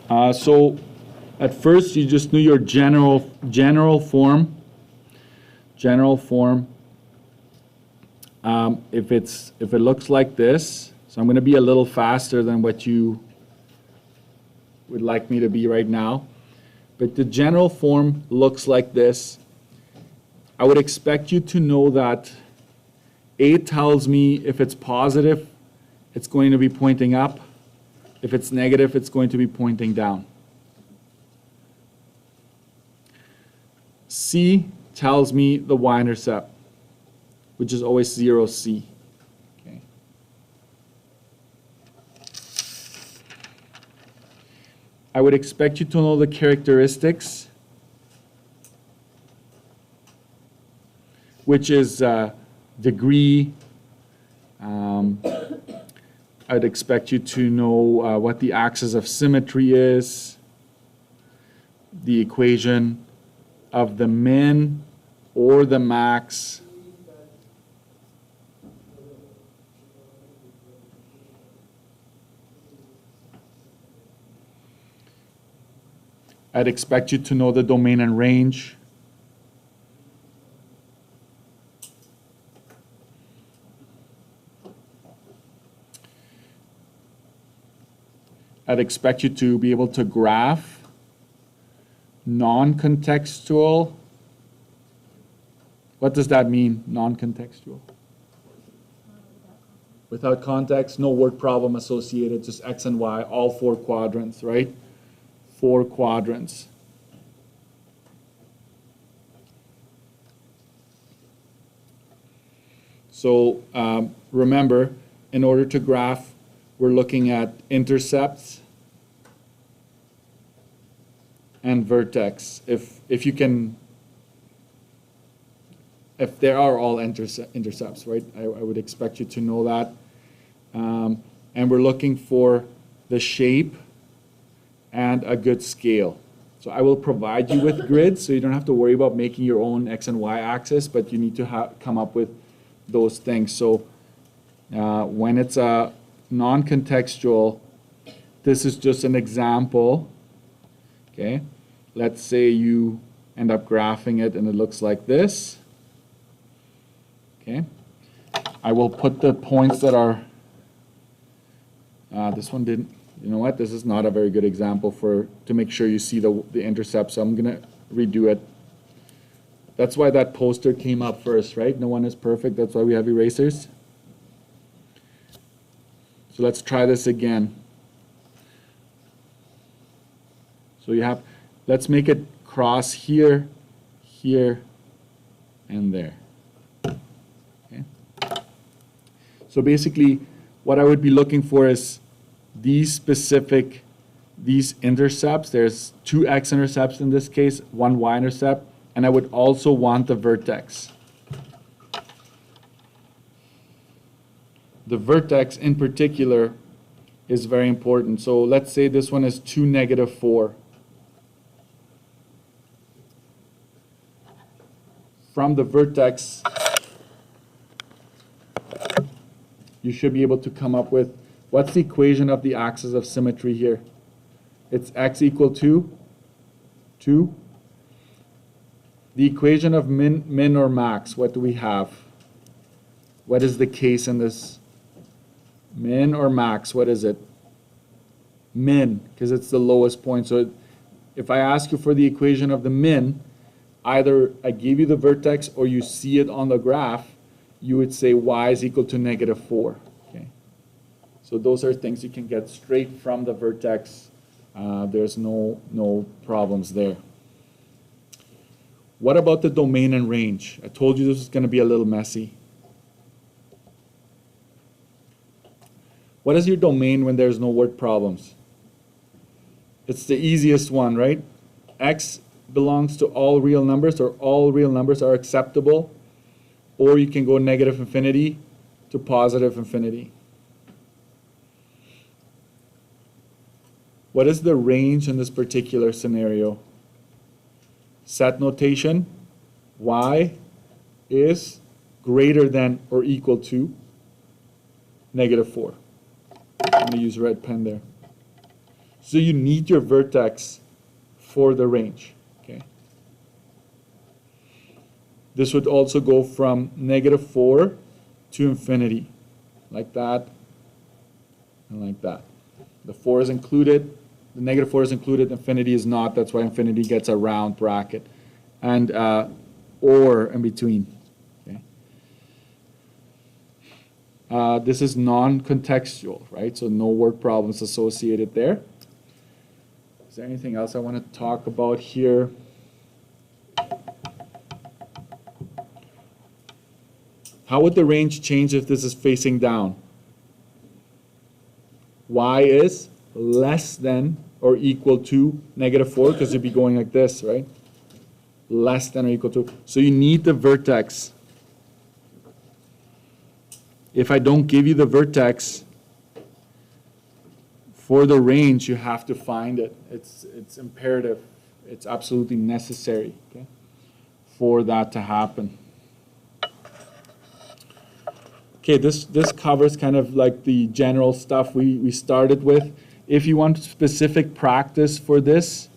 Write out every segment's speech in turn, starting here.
So at first you just knew your general form. If it looks like this, so I'm going to be a little faster than what you would like me to be right now. But the general form looks like this. I would expect you to know that A tells me if it's positive, it's going to be pointing up. If it's negative, it's going to be pointing down. C tells me the y-intercept, which is always 0, C. Okay. I would expect you to know the characteristics, which is degree. I'd expect you to know what the axis of symmetry is, the equation of the min or the max, I'd expect you to know the domain and range. I'd expect you to be able to graph non-contextual. What does that mean, non-contextual? Without context, no word problem associated, just X and Y, all 4 quadrants, right? 4 quadrants. So remember, in order to graph, we're looking at intercepts and vertex. If there are all intercepts, right? I would expect you to know that. And we're looking for the shape and a good scale. So I will provide you with grids, so you don't have to worry about making your own X and Y axis, but you need to come up with those things. So when it's a non-contextual, this is just an example. Okay, let's say you end up graphing it and it looks like this. Okay, I will put the points that are, this one didn't, you know what, this is not a very good example to make sure you see the intercept, so I'm gonna redo it. That's why that poster came up first, right? No one is perfect, that's why we have erasers. So let's try this again. So you have, let's make it cross here, here, and there. Okay. So basically, what I would be looking for is these intercepts. There's 2 x-intercepts in this case, 1 y-intercept, and I would also want the vertex. The vertex in particular is very important. So let's say this one is 2, -4. From the vertex, you should be able to come up with, what's the equation of the axis of symmetry here? It's x equal to 2. The equation of min or max, what do we have? What is the case in this? Min or max, what is it? Min, because it's the lowest point. So if I ask you for the equation of the min, either I give you the vertex or you see it on the graph, you would say y is equal to -4. Okay. So those are things you can get straight from the vertex. There's no problems there. What about the domain and range? I told you this was going to be a little messy. What is your domain when there's no word problems? It's the easiest one, right? X belongs to all real numbers, or all real numbers are acceptable, or you can go -infinity to +infinity. What is the range in this particular scenario? Set notation, y is greater than or equal to -4. I'm going to use red pen there. So you need your vertex for the range. Okay. This would also go from -4 to infinity, like that, and like that. The 4 is included, the -4 is included, infinity is not, that's why infinity gets a round bracket. And or in between. Okay. This is non-contextual, right? So no word problems associated there. Is there anything else I want to talk about here? How would the range change if this is facing down? Y is less than or equal to -4, because you'd be going like this, right? Less than or equal to. So you need the vertex. If I don't give you the vertex for the range, you have to find it. It's imperative. It's absolutely necessary, okay, for that to happen. Okay, this covers kind of like the general stuff we started with. If you want specific practice for this,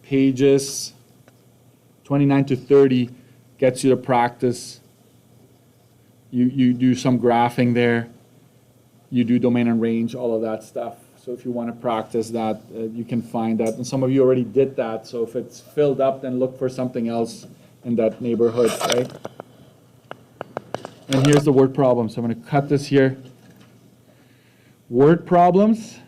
pages 29 to 30 gets you to practice. You do some graphing there. You do domain and range, all of that stuff. So if you want to practice that, you can find that. And some of you already did that. So if it's filled up, then look for something else in that neighborhood, right? And here's the word problem. So I'm going to cut this here. Word problems.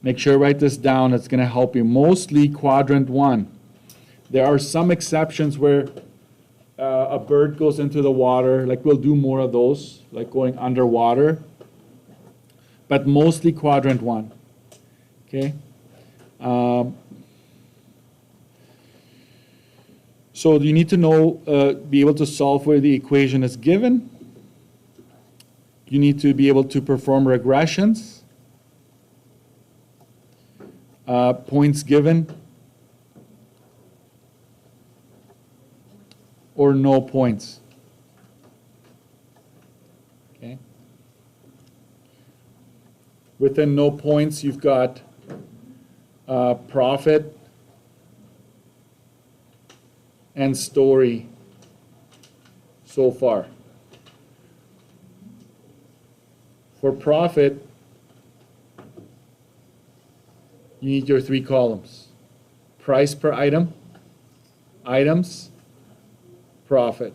Make sure you write this down. It's going to help you. Mostly quadrant 1. There are some exceptions where a bird goes into the water. Like we'll do more of those, like going underwater. But mostly quadrant 1. Okay? So you need to know, be able to solve where the equation is given. You need to be able to perform regressions. Points given. Or no points. Okay. Within no points, you've got profit and story so far. For profit, you need your 3 columns. Price per item, items, profit.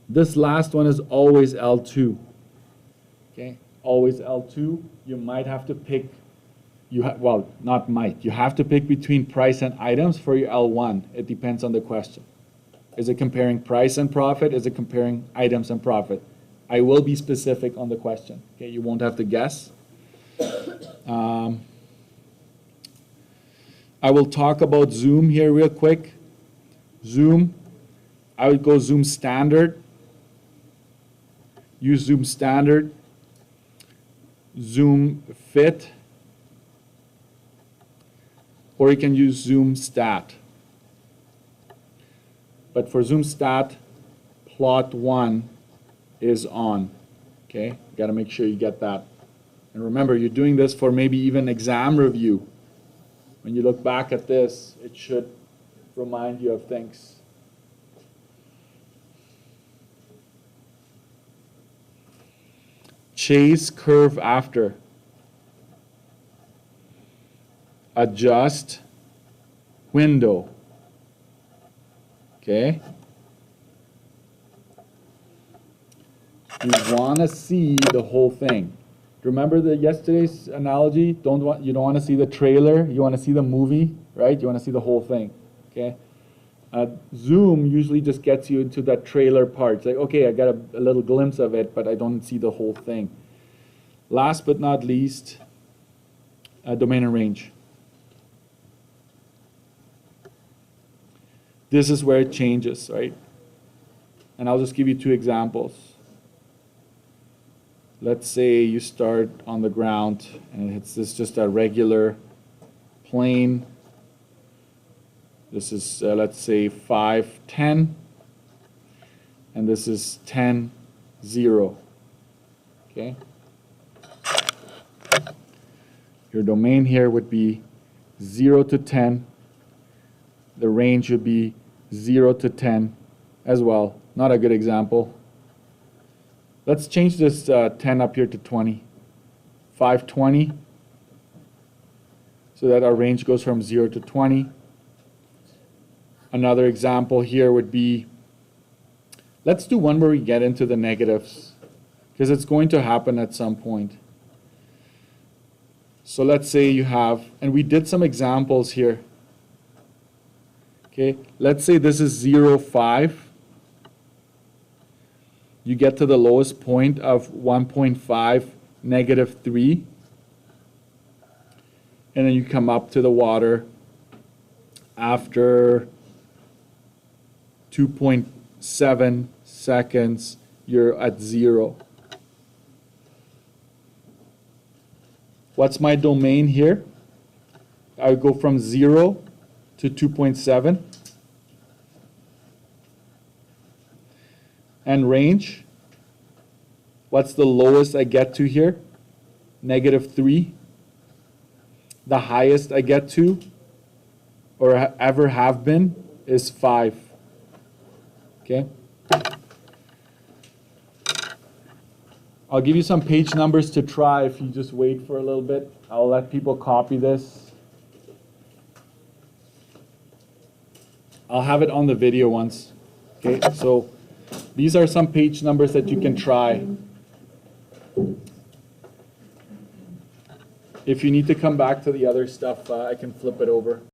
This last one is always L2. Okay, always L2. You might have to pick, well, not might, you have to pick between price and items for your L1. It depends on the question. Is it comparing price and profit? Is it comparing items and profit? I will be specific on the question. Okay, you won't have to guess. I will talk about zoom here real quick. Zoom, I would go zoom standard. Use zoom standard. Zoom fit, or you can use zoom stat. But for zoom stat, plot 1 is on. Okay, you got to make sure you get that. And remember, you're doing this for maybe even exam review. When you look back at this, it should remind you of things. Chase curve after. Adjust window. Okay? You want to see the whole thing. Remember yesterday's analogy? You don't want to see the trailer. You want to see the movie, right? You want to see the whole thing. Okay? Zoom usually just gets you into that trailer part. It's like, okay, I got a little glimpse of it, but I don't see the whole thing. Last but not least, domain and range. This is where it changes, right? And I'll just give you 2 examples. Let's say you start on the ground and it's just a regular plane. This is, let's say, 5, 10. And this is 10, 0. Okay? Your domain here would be 0 to 10. The range would be 0 to 10 as well. Not a good example. Let's change this 10 up here to 20. 520. So that our range goes from 0 to 20. Another example here would be, let's do one where we get into the negatives, because it's going to happen at some point. So let's say you have, and we did some examples here. Okay, let's say this is 0, 5. You get to the lowest point of 1.5, negative 3. And then you come up to the water after 2.7 seconds, you're at 0. What's my domain here? I would go from 0 to 2.7. And range, what's the lowest I get to here? Negative 3. The highest I get to, or ever have been, is 5. Okay? I'll give you some page numbers to try if you just wait for a little bit. I'll let people copy this. I'll have it on the video once. Okay, so these are some page numbers that you can try. If you need to come back to the other stuff, I can flip it over.